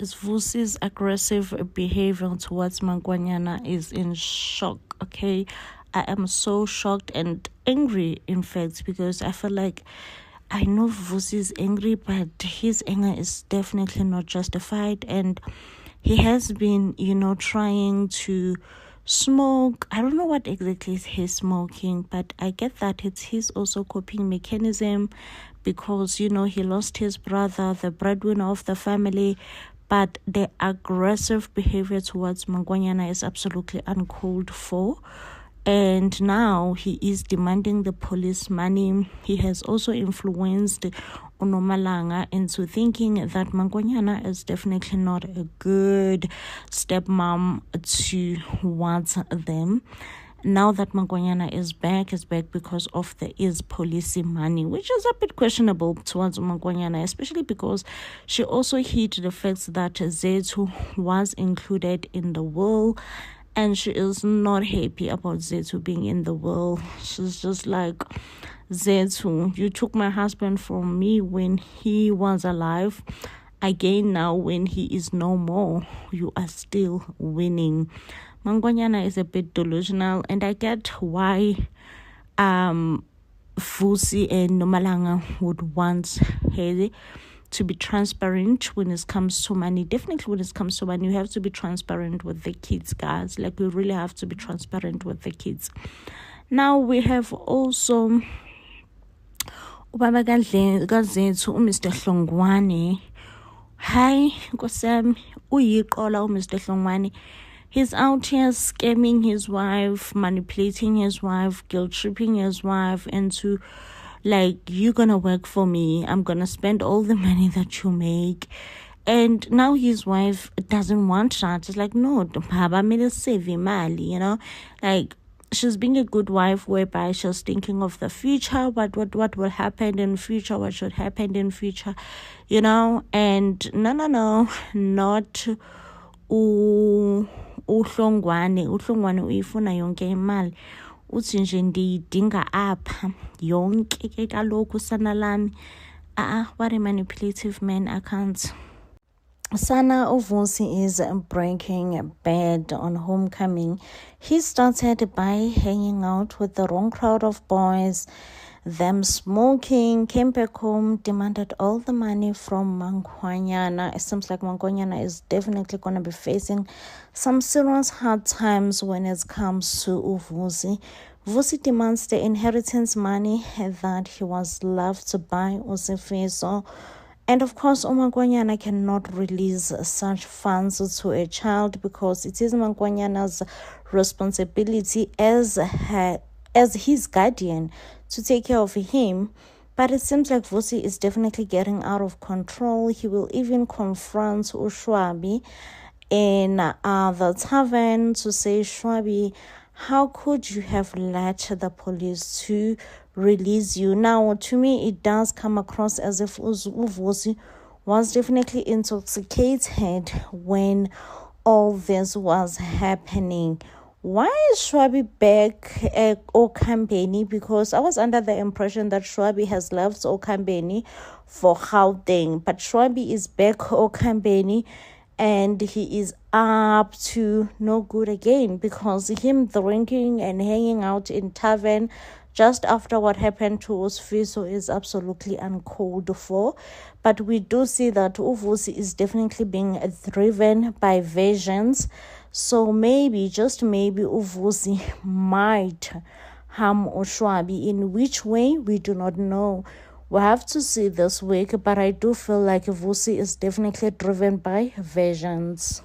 guys, Vusi's aggressive behavior towards Mangwanyana is in shock, okay? I am so shocked and angry, in fact, because I feel like I know Vusi is angry, but his anger is definitely not justified. And he has been, trying to smoke. I don't know what exactly he's smoking, but I get that it's his also coping mechanism because, he lost his brother, the breadwinner of the family. But the aggressive behavior towards Mangwanyana is absolutely uncalled for. And now he is demanding the police money. He has also influenced Unomalanga into thinking that Mangwanyana is definitely not a good stepmom towards them. Now that Mangwanyana is back because of the is police money, which is a bit questionable towards Mangwanyana, especially because she also hid the fact that Zethu was included in the will. And she is not happy about Zethu being in the will. She's just like, Zethu, you took my husband from me when he was alive. Again, now when he is no more, you are still winning. Mangwanyana is a bit delusional, and I get why Vusi and Nomalanga would want her to be transparent when it comes to money. Definitely when it comes to money, you have to be transparent with the kids, guys. Like, we really have to be transparent with the kids. Now we have also Ubaba Gazethu, Mr. Hlongwane. Hi, Nkosami, uyiqola Mr. Hlongwane. He's out here scamming his wife, manipulating his wife, guilt-tripping his wife into, like, you're gonna work for me, I'm gonna spend all the money that you make. And now his wife doesn't want that. It's like, no, Baba made a save mali, like, she's being a good wife whereby she's thinking of the future, what will happen in future, what should happen in future, and no, not uhlongwane uyifuna yonke imali. Uthi nje ndiyidinga apha yonke ke kaloku sana lami. What a manipulative man, I can't. Sana Uvusi is breaking bad on homecoming. He started by hanging out with the wrong crowd of boys, them smoking, came back home, demanded all the money from Mangwanyana. It seems like Mangwanyana is definitely going to be facing some serious hard times when it comes to Uvusi. Vusi demands the inheritance money that he was left by Usifiso. And of course, Mangwanyana cannot release such funds to a child because it is Mangwanyana's responsibility as his guardian to take care of him. But it seems like Vusi is definitely getting out of control. He will even confront Ushwabi in the tavern to say, Shwabi, how could you have let the police to release you? Now, to me, it does come across as if Uvusi was definitely intoxicated when all this was happening. Why is Shwabi back at Okambeni? Because I was under the impression that Shwabi has left Okambeni for Gauteng, but Shwabi is back Okambeni and he is up to no good again because him drinking and hanging out in tavern just after what happened to Usifiso is absolutely uncalled for. But we do see that Uvusi is definitely being driven by visions. So maybe, just maybe, Uvusi might harm Ushwabi. In which way, we do not know. We'll have to see this week, but I do feel like Vusi is definitely driven by visions.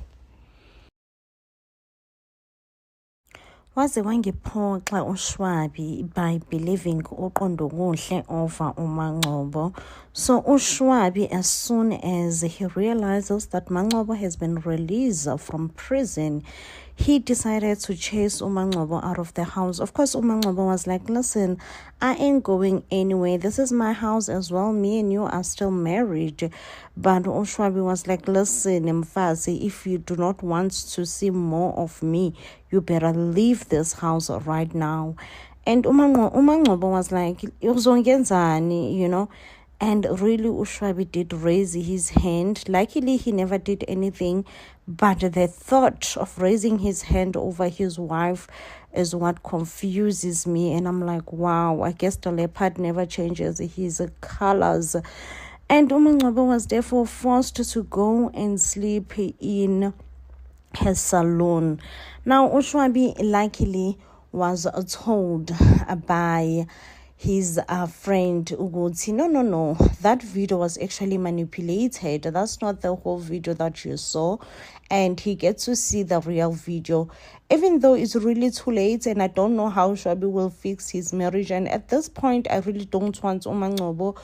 Waze wangiphoxa uShwabi by believing uqondo kuhle over uMangcobo. So uShwabi, as soon as he realizes that Mangcobo has been released from prison, he decided to chase Umangcobo out of the house. Of course, Umangcobo was like, listen, I ain't going anywhere. This is my house as well. Me and you are still married. But Ushwabi was like, listen, Mfazi, if you do not want to see more of me, you better leave this house right now. And Umangcobo was like, uzongenzani, And really, Ushwabi did raise his hand. Luckily, he never did anything, but the thought of raising his hand over his wife is what confuses me. And I'm like, wow, I guess the leopard never changes his colors. And Umangcwabo was therefore forced to go and sleep in his saloon. Now, Ushwabi luckily was told by his friend Uguti, no, that video was actually manipulated. That's not the whole video that you saw. And he gets to see the real video, even though it's really too late, and I don't know how Ushwabi will fix his marriage. And at this point, I really don't want Umangcwabo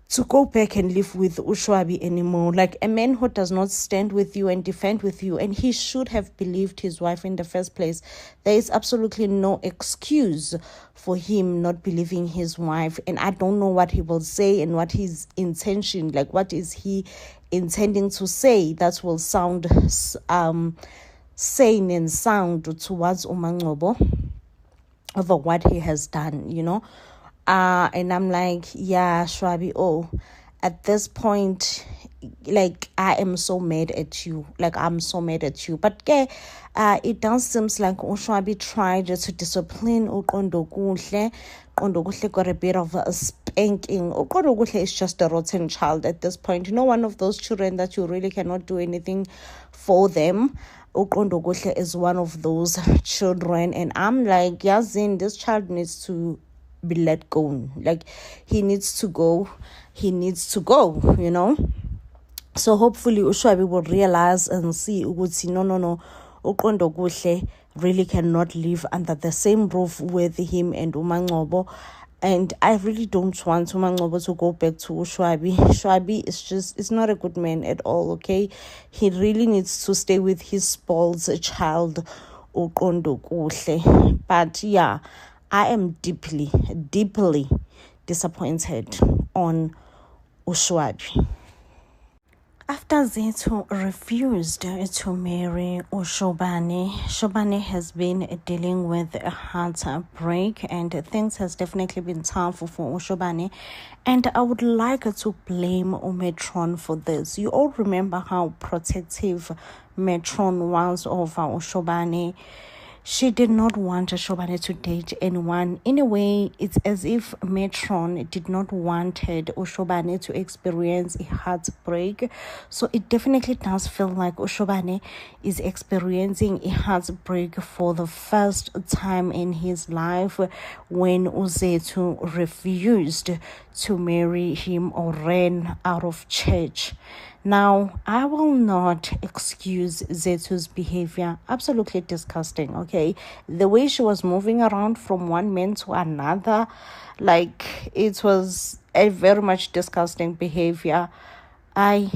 to go back and live with Ushwabi anymore. Like, a man who does not stand with you and defend with you, and he should have believed his wife in the first place. There is absolutely no excuse for him not believing his wife. And I don't know what he will say and what his intention, like what is he intending to say that will sound sane and sound towards Umangcwabo over what he has done, and I'm like, yeah, Shwabi, at this point, like, I am so mad at you. Like, I'm so mad at you. But it does seem like Ushwabi tried to discipline Uqondo Kuhle. Uqondo Kuhle got a bit of a spanking. Uqondo Kuhle is just a rotten child at this point. One of those children that you really cannot do anything for them. Uqondo Kuhle is one of those children. And I'm like, Yazin, this child needs to be let go. Like, he needs to go. So hopefully Ushwabi will realize and see Uguti, no, Uqondo Kuhle really cannot live under the same roof with him and Umangcwabo. And I really don't want Umangcwabo to go back to Ushwabi. Ushwabi is not a good man at all, okay? He really needs to stay with his spoiled child, Uqondo Kuhle. But yeah, I am deeply, deeply disappointed on Ushwabi. After Zethu refused to marry Ushobane, Shobane has been dealing with a heartbreak, and things has definitely been tough for Ushobane. And I would like to blame Metron for this. You all remember how protective Metron was over Ushobane. She did not want Shobane to date anyone. In a way, it's as if Metron did not want Ushobane to experience a heartbreak. So it definitely does feel like Ushobane is experiencing a heartbreak for the first time in his life when Uzethu refused to marry him or ran out of church. Now, I will not excuse Zethu's behavior. Absolutely disgusting, okay? The way she was moving around from one man to another, like, it was a very much disgusting behavior. I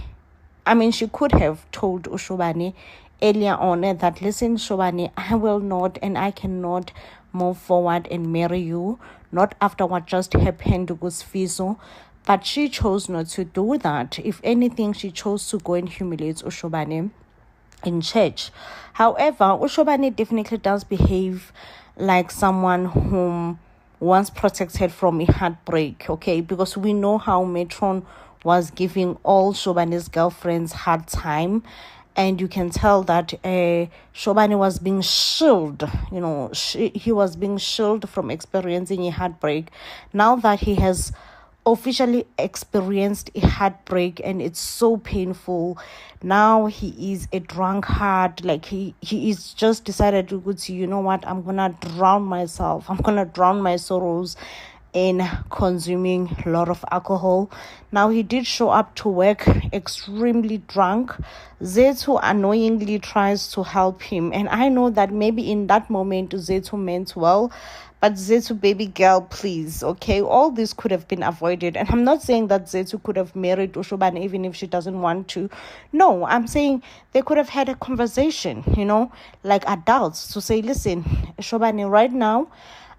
mean, she could have told Ushobane earlier on that, listen, Shobane, I will not and I cannot move forward and marry you, not after what just happened to Gusfiso. But she chose not to do that. If anything, she chose to go and humiliate Ushobane in church. However, Ushobane definitely does behave like someone whom once protected from a heartbreak, okay? Because we know how Metron was giving all Shobane's girlfriends hard time. And you can tell that Shobane was being shielded, he was being shielded from experiencing a heartbreak. Now that he has officially experienced a heartbreak and it's so painful, now he is a drunkard. Like, he is just decided to go to, you know what, I'm gonna drown myself, I'm gonna drown my sorrows in consuming a lot of alcohol. Now, he did show up to work extremely drunk. Zethu annoyingly tries to help him, and I know that maybe in that moment Zethu meant well, but Zethu, baby girl, please, okay? All this could have been avoided. And I'm not saying that Zethu could have married Ushobane even if she doesn't want to. No, I'm saying they could have had a conversation, like adults, to say, listen, Ushobane, right now,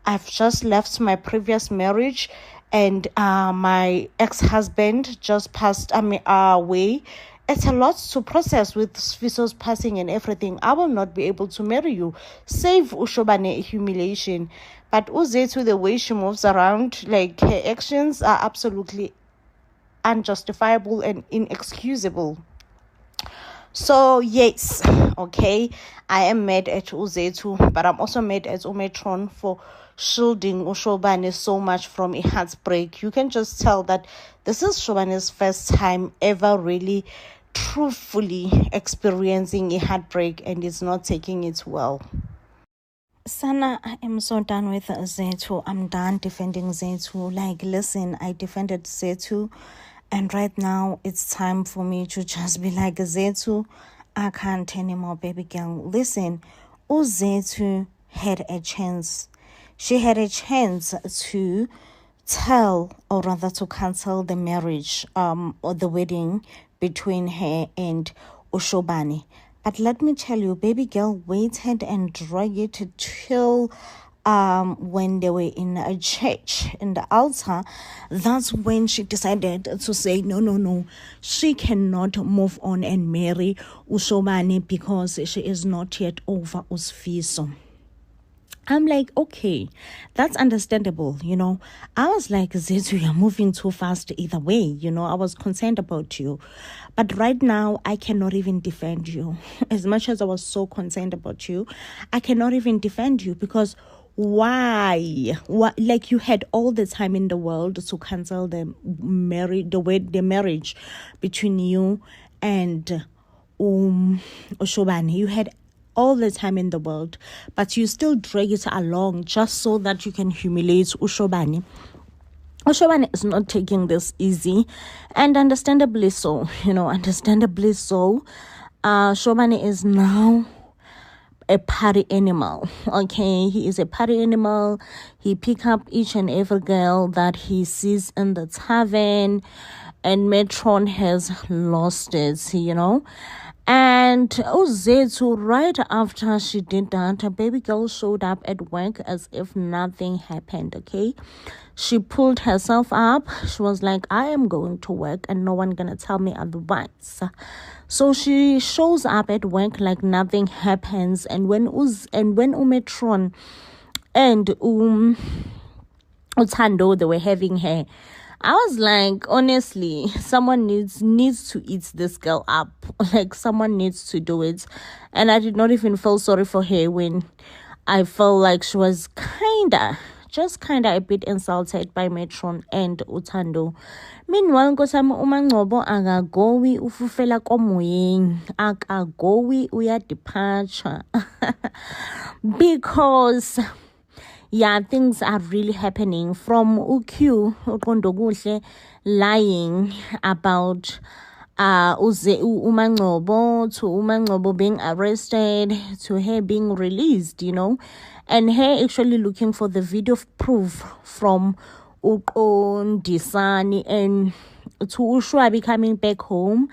I've just left my previous marriage and my ex-husband just passed away. It's a lot to process with Sfiso's passing and everything. I will not be able to marry you. Save Ushobane humiliation. But Uzethu, the way she moves around, like, her actions are absolutely unjustifiable and inexcusable. So yes, okay, I am mad at Uzethu, but I'm also mad at Umetron for shielding Ushobane so much from a heartbreak. You can just tell that this is Shobane's first time ever really truthfully experiencing a heartbreak, and is not taking it well. Sana, I am so done with Zethu. I'm done defending Zethu. Like, listen, I defended Zethu, and right now it's time for me to just be like, Zethu, I can't anymore, baby girl. Listen, Zethu had a chance. She had a chance to tell, or rather to cancel the marriage, or the wedding between her and Ushobane. But let me tell you, baby girl waited and dragged it till when they were in a church, in the altar. That's when she decided to say no, she cannot move on and marry Ushobane because she is not yet over Usfiso. I'm like, okay, that's understandable, I was like, Zethu, you're moving too fast either way, I was concerned about you. But right now, I cannot even defend you. As much as I was so concerned about you, I cannot even defend you because why? Like, you had all the time in the world to cancel the marriage between you and Ushobane. You had all the time in the world, but you still drag it along just so that you can humiliate Ushobane. Ushobane is not taking this easy, and understandably so, understandably so. Shobane is now a party animal, okay? He is a party animal. He pick up each and every girl that he sees in the tavern, and Metron has lost it, And Zethu, right after she did that, a baby girl showed up at work as if nothing happened, okay? She pulled herself up. She was like, I am going to work and no one gonna tell me otherwise. So she shows up at work like nothing happens. And when Umetron and Uthando, they were having her, I was like, honestly, someone needs to eat this girl up. Like, someone needs to do it. And I did not even feel sorry for her when I felt like she was just a bit insulted by Metron and Uthando. Meanwhile, Nkosami uMangcobo akagowi ufufela komoyeng, akagowi uya departure. Because things are really happening from uQondokuhle lying about uMangcobo, to uMangcobo being arrested, to her being released, and her actually looking for the video proof from Uqondisani and to Ushwabi coming back home.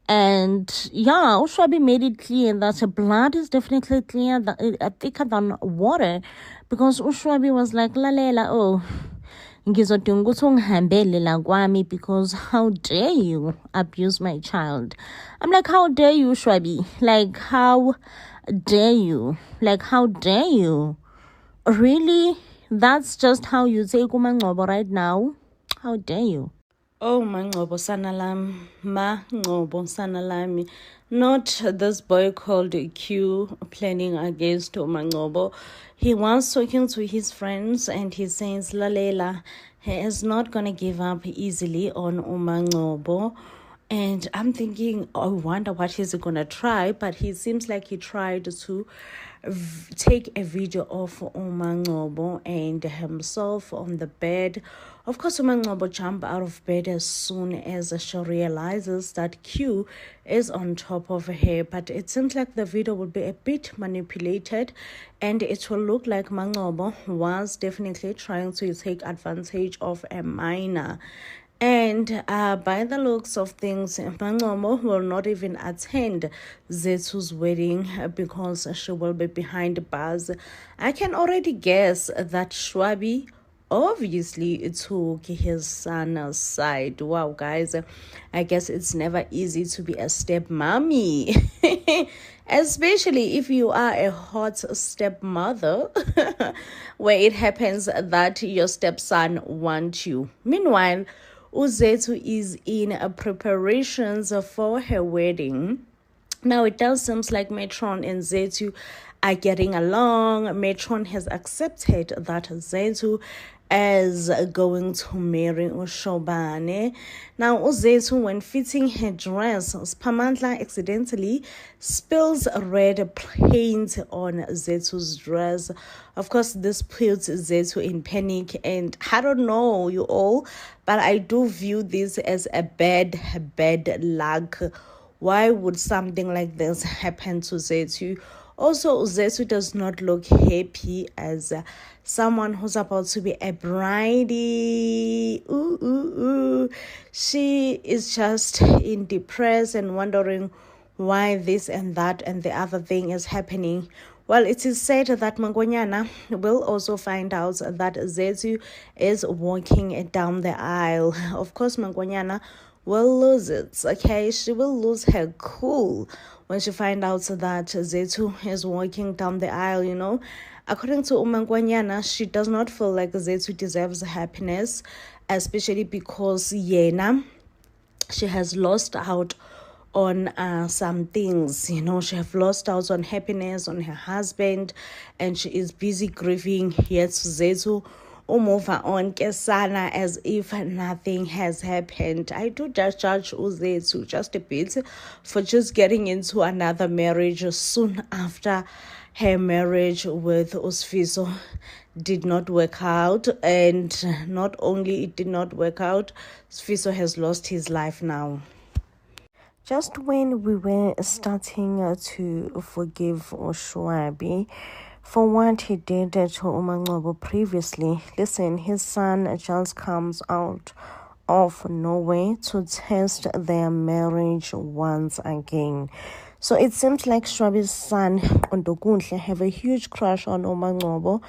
And Ushwabi made it clear that blood is definitely thicker than water, because Ushwabi was like, Lalela, ngizodinga ukuthi ungihambele la kwami, because how dare you abuse my child? I'm like, how dare you, Ushwabi? Like, how dare you? Like, how dare you? Really? That's just how you take uMangcobo right now? How dare you? Oh, Mangcobo Sanalami. Not this boy called Q planning against Mangcobo. He was talking to his friends and he says, Lalela, he is not going to give up easily on Mangcobo. And I'm thinking, I wonder what he's going to try. But he seems like he tried to take a video of uMangcobo and himself on the bed. Of course, uMangcobo jumped out of bed as soon as she realizes that Q is on top of her. But it seems like the video will be a bit manipulated, and it will look like Mangcobo was definitely trying to take advantage of a minor. And by the looks of things, Mangcobo will not even attend Zethu's wedding because she will be behind bars. I can already guess that Shwabi obviously took his son's side. Wow, guys, I guess it's never easy to be a stepmommy. Especially if you are a hot stepmother, where it happens that your stepson wants you. Meanwhile, Uzethu is in preparations for her wedding. Now, it does seem like Metron and Zethu are getting along. Metron has accepted that Zethu is going to marry Ushobane. Now, Zethu, when fitting her dress, Spamandla accidentally spills red paint on Zethu's dress. Of course, this puts Zethu in panic, and I don't know you all, but I do view this as a bad luck. Why would something like this happen to Zethu? Also, Zethu does not look happy as someone who's about to be a bridey. She is just in depressed and wondering why this and that and the other thing is happening. Well, it is said that Mangonyana will also find out that Zethu is walking down the aisle. Of course, Mangonyana will lose it, okay? She will lose her cool when she finds out that Zethu is walking down the aisle, According to Umangwanyana, she does not feel like Zethu deserves happiness, especially because Yena, she has lost out on some things, she have lost out on happiness, on her husband, and she is busy grieving. Yet Zethu move on Kesana as if nothing has happened. I do just judge Uzethu just a bit for just getting into another marriage soon after her marriage with Usfiso did not work out. And not only it did not work out, Usfiso has lost his life now. Just when we were starting to forgive Ushwabi for what he did to Umangcobo previously, listen, his son just comes out of nowhere to test their marriage once again. So it seems like Shwabi's son, Ondokunhle, have a huge crush on Umangcobo.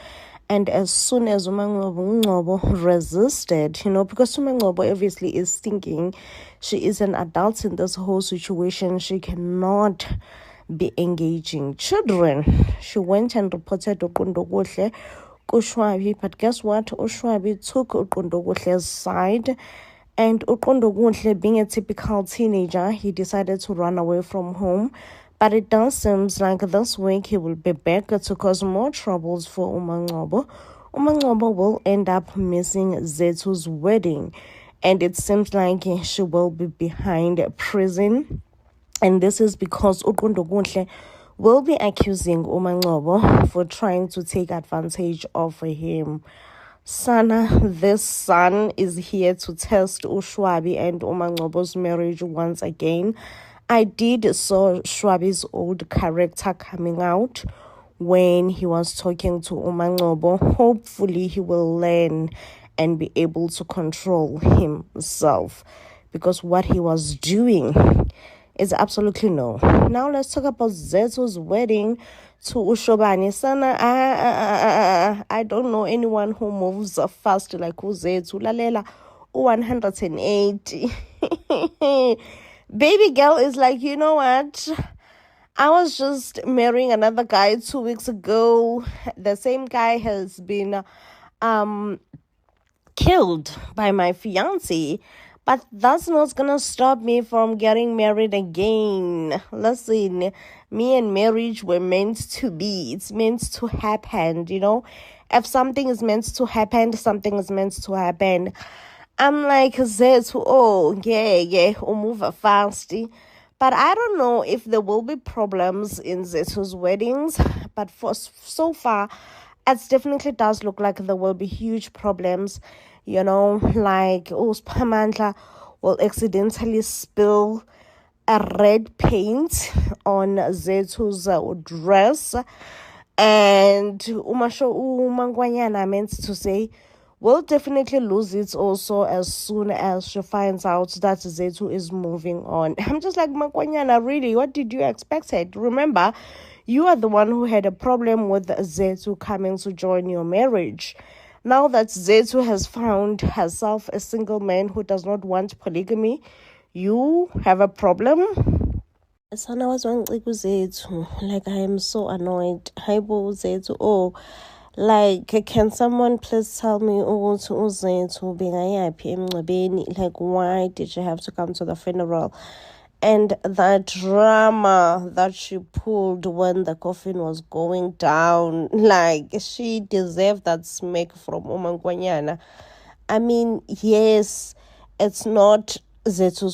And as soon as Umangcobo resisted, because Umangcobo obviously is thinking she is an adult in this whole situation, she cannot be engaging children. She went and reported Uqundokuhle kuShwabi, but guess what? uShwabi took Uqundokухle's side, and Uqundokuhle, being a typical teenager, he decided to run away from home. But it does seem like this week he will be back to cause more troubles for Umangcobo. Umangcobo will end up missing Zethu's wedding, and it seems like she will be behind prison. And this is because Uqundokuhle will be accusing Umangcobo for trying to take advantage of him. Sana, this son, is here to test Ushwabi and Umangcobo's marriage once again. I did saw Shwabi's old character coming out when he was talking to Umangcobo. Hopefully he will learn and be able to control himself, because what he was doing is absolutely no. Now let's talk about Zethu's wedding to Ushobane. Sana, I don't know anyone who moves fast like Zethu. Lalela 180. Baby girl is like, you know what? I was just marrying another guy 2 weeks ago. The same guy has been killed by my fiance. But that's not gonna stop me from getting married again. Listen, me and marriage were meant to be. It's meant to happen, If something is meant to happen, something is meant to happen. I'm like, Zethu, yeah, move fast. But I don't know if there will be problems in Zethu's weddings. But for so far, it definitely does look like there will be huge problems. Like Spamandla will accidentally spill a red paint on Zethu's dress. And Umangwanyana meant to say will definitely lose it also as soon as she finds out that Zethu is moving on. I'm just like, Mangwanyana, really, what did you expect? Remember, you are the one who had a problem with Zethu coming to join your marriage. Now that Zethu has found herself a single man who does not want polygamy, you have a problem? Sana was one Zethu. Like, I am so annoyed. Hi, Zethu. Like, can someone please tell me ukuthi uZethu bekayaphi emngcwabeni? Like, why did she have to come to the funeral? And the drama that she pulled when the coffin was going down, like, she deserved that smack from Umangwanyana. I mean, yes, it's not Zethu's